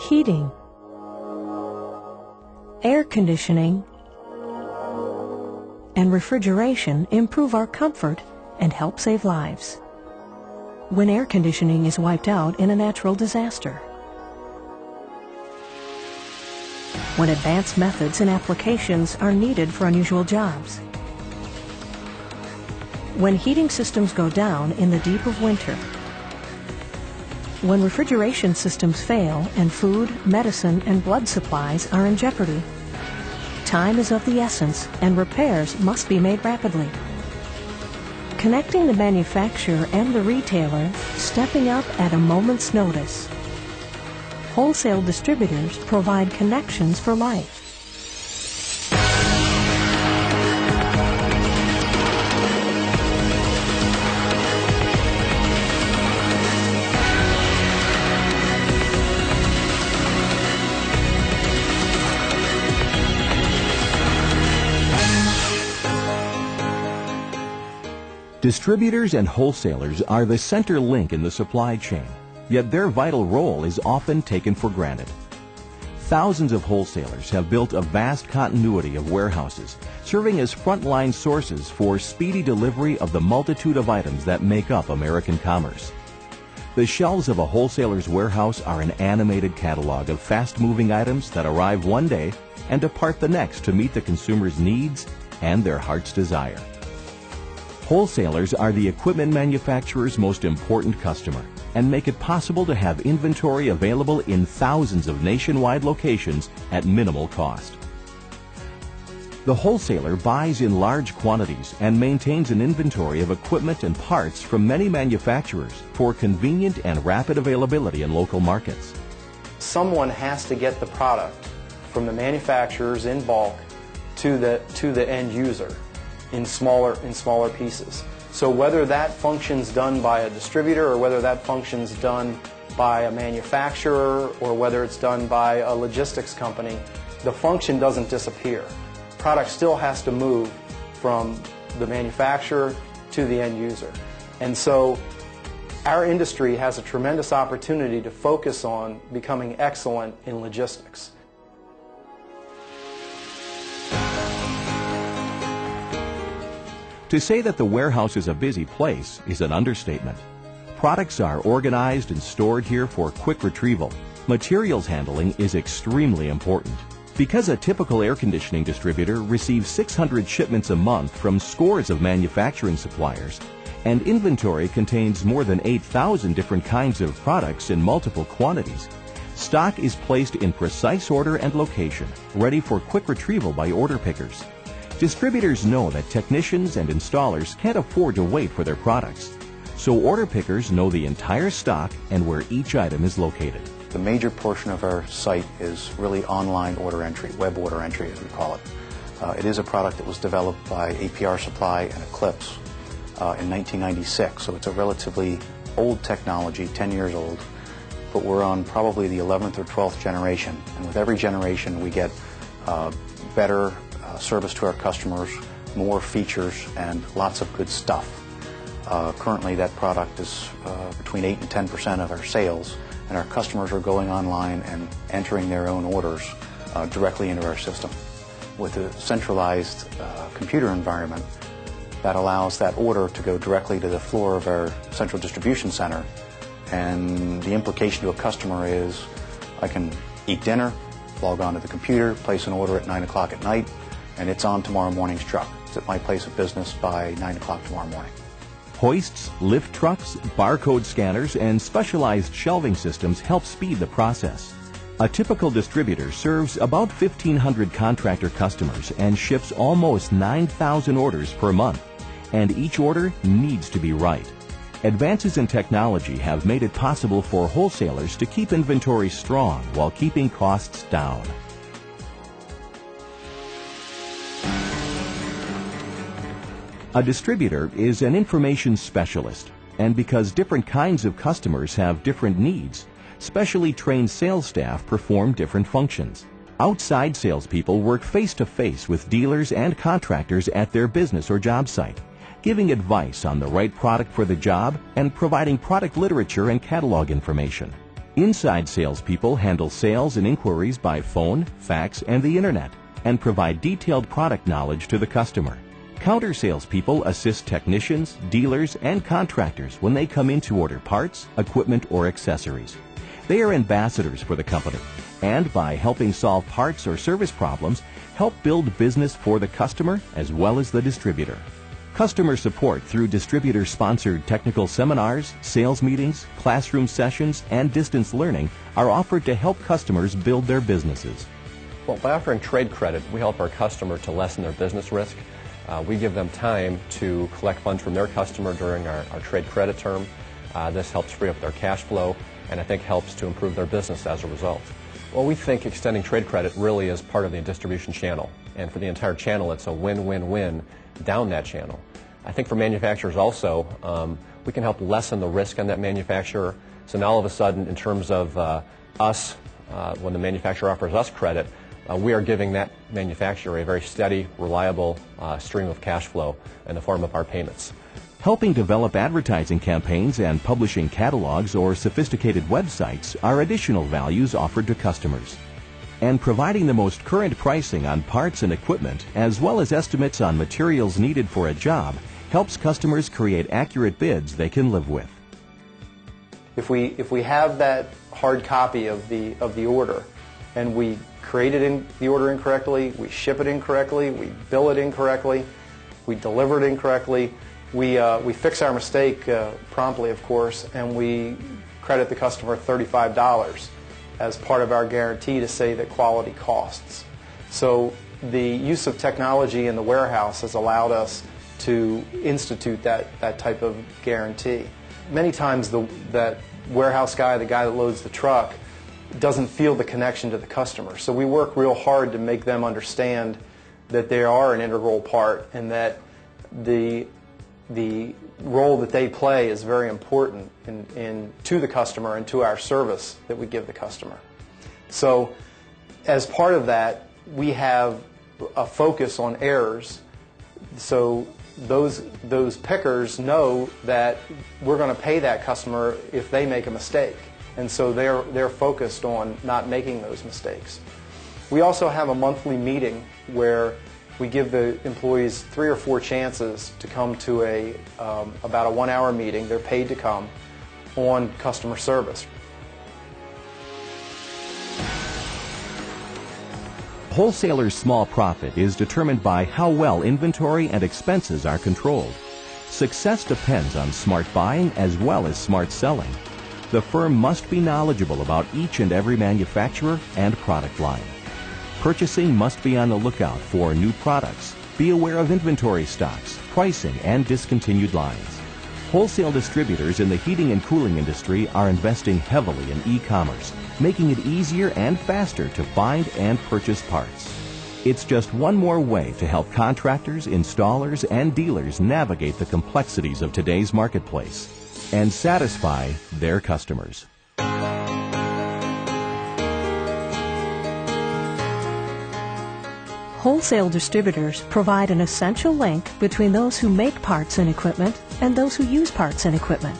heating, air conditioning, and refrigeration improve our comfort and help save lives. When air conditioning is wiped out in a natural disaster, when advanced methods and applications are needed for unusual jobs, when heating systems go down in the deep of winter, when refrigeration systems fail and food, medicine, and blood supplies are in jeopardy, time is of the essence and repairs must be made rapidly. Connecting the manufacturer and the retailer, stepping up at a moment's notice. Wholesale distributors provide connections for life. Distributors and wholesalers are the center link in the supply chain, yet their vital role is often taken for granted. Thousands of wholesalers have built a vast continuity of warehouses, serving as frontline sources for speedy delivery of the multitude of items that make up American commerce. The shelves of a wholesaler's warehouse are an animated catalog of fast-moving items that arrive one day and depart the next to meet the consumer's needs and their heart's desire. Wholesalers are the equipment manufacturer's most important customer and make it possible to have inventory available in thousands of nationwide locations at minimal cost. The wholesaler buys in large quantities and maintains an inventory of equipment and parts from many manufacturers for convenient and rapid availability in local markets. Someone has to get the product from the manufacturers in bulk to the end user in smaller pieces. So whether that function's done by a distributor or whether that function's done by a manufacturer or whether it's done by a logistics company, the function doesn't disappear. Product still has to move from the manufacturer to the end user. And so our industry has a tremendous opportunity to focus on becoming excellent in logistics. To say that the warehouse is a busy place is an understatement. Products are organized and stored here for quick retrieval. Materials handling is extremely important. Because a typical air conditioning distributor receives 600 shipments a month from scores of manufacturing suppliers, and inventory contains more than 8,000 different kinds of products in multiple quantities, stock is placed in precise order and location, ready for quick retrieval by order pickers. Distributors know that technicians and installers can't afford to wait for their products, so order pickers know the entire stock and where each item is located. The major portion of our site is really online order entry, web order entry as we call it. It is a product that was developed by APR Supply and Eclipse in 1996, so it's a relatively old technology, 10 years old, but we're on probably the 11th or 12th generation, and with every generation we get better service to our customers, more features, and lots of good stuff. Currently that product is between 8 and 10% of our sales, and our customers are going online and entering their own orders directly into our system. With a centralized computer environment, that allows that order to go directly to the floor of our central distribution center, and the implication to a customer is I can eat dinner, log on to the computer, place an order at 9 o'clock at night, and it's on tomorrow morning's truck. It's at my place of business by 9 o'clock tomorrow morning. Hoists, lift trucks, barcode scanners, and specialized shelving systems help speed the process. A typical distributor serves about 1,500 contractor customers and ships almost 9,000 orders per month, and each order needs to be right. Advances in technology have made it possible for wholesalers to keep inventory strong while keeping costs down. A distributor is an information specialist, and because different kinds of customers have different needs, specially trained sales staff perform different functions. Outside salespeople work face-to-face with dealers and contractors at their business or job site, giving advice on the right product for the job and providing product literature and catalog information. Inside salespeople handle sales and inquiries by phone, fax, and the internet, and provide detailed product knowledge to the customer. Counter salespeople assist technicians, dealers, and contractors when they come in to order parts, equipment, or accessories. They are ambassadors for the company, and by helping solve parts or service problems, help build business for the customer as well as the distributor. Customer support through distributor-sponsored technical seminars, sales meetings, classroom sessions, and distance learning are offered to help customers build their businesses. Well, by offering trade credit, we help our customer to lessen their business risk. We give them time to collect funds from their customer during our trade credit term. This helps free up their cash flow, and I think helps to improve their business as a result. Well, we think extending trade credit really is part of the distribution channel, and for the entire channel it's a win-win-win down that channel. I think for manufacturers also, we can help lessen the risk on that manufacturer. So now all of a sudden, in terms of us, when the manufacturer offers us credit, we are giving that manufacturer a very steady, reliable stream of cash flow in the form of our payments. Helping develop advertising campaigns and publishing catalogs or sophisticated websites are additional values offered to customers. And providing the most current pricing on parts and equipment, as well as estimates on materials needed for a job, helps customers create accurate bids they can live with. If we have that hard copy of the order, and we create it in the order incorrectly, we ship it incorrectly, we bill it incorrectly, we deliver it incorrectly, we fix our mistake promptly, of course, and we credit the customer $35 as part of our guarantee to say that quality costs. So the use of technology in the warehouse has allowed us to institute that type of guarantee. Many times that warehouse guy, the guy that loads the truck, doesn't feel the connection to the customer. So we work real hard to make them understand that they are an integral part and that the role that they play is very important to the customer and to our service that we give the customer. So as part of that, we have a focus on errors. So those pickers know that we're going to pay that customer if they make a mistake. And so they're focused on not making those mistakes. We also have a monthly meeting where we give the employees 3 or 4 chances to come to about a 1-hour meeting. They're paid to come on customer service. Wholesalers' small profit is determined by how well inventory and expenses are controlled. Success depends on smart buying as well as smart selling. The firm must be knowledgeable about each and every manufacturer and product line. Purchasing must be on the lookout for new products, be aware of inventory stocks, pricing, and discontinued lines. Wholesale distributors in the heating and cooling industry are investing heavily in e-commerce, making it easier and faster to find and purchase parts. It's just one more way to help contractors, installers, and dealers navigate the complexities of today's marketplace and satisfy their customers. Wholesale distributors provide an essential link between those who make parts and equipment and those who use parts and equipment.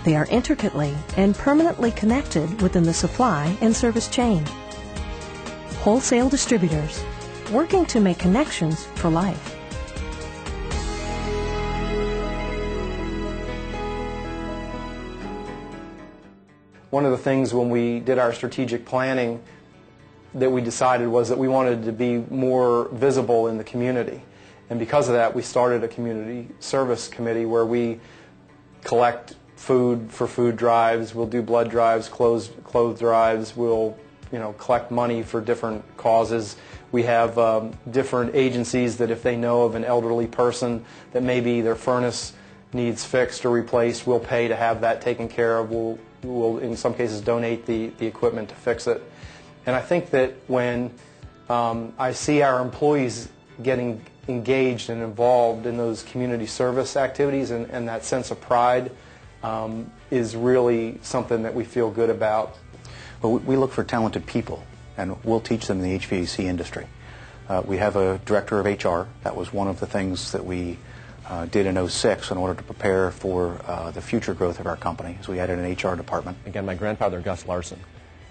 They are intricately and permanently connected within the supply and service chain. Wholesale distributors, working to make connections for life. One of the things when we did our strategic planning that we decided was that we wanted to be more visible in the community. And because of that, we started a community service committee where we collect food for food drives, we'll do blood drives, clothes drives, we'll collect money for different causes. We have different agencies that if they know of an elderly person that maybe their furnace needs fixed or replaced, we'll pay to have that taken care of. We'll in some cases donate the equipment to fix it. And I think that when I see our employees getting engaged and involved in those community service activities and that sense of pride is really something that we feel good about. Well, we look for talented people, and we'll teach them in the HVAC industry. We have a director of HR. That was one of the things that we did in '06 in order to prepare for the future growth of our company, as we added an HR department. Again, my grandfather, Gus Larson,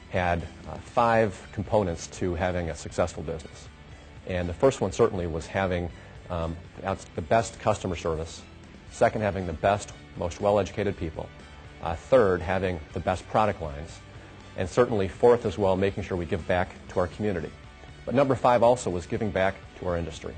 had 5 components to having a successful business. And the first one certainly was having the best customer service. Second, having the best, most well-educated people. Third, having the best product lines. And certainly fourth as well, making sure we give back to our community. But number 5 also was giving back to our industry.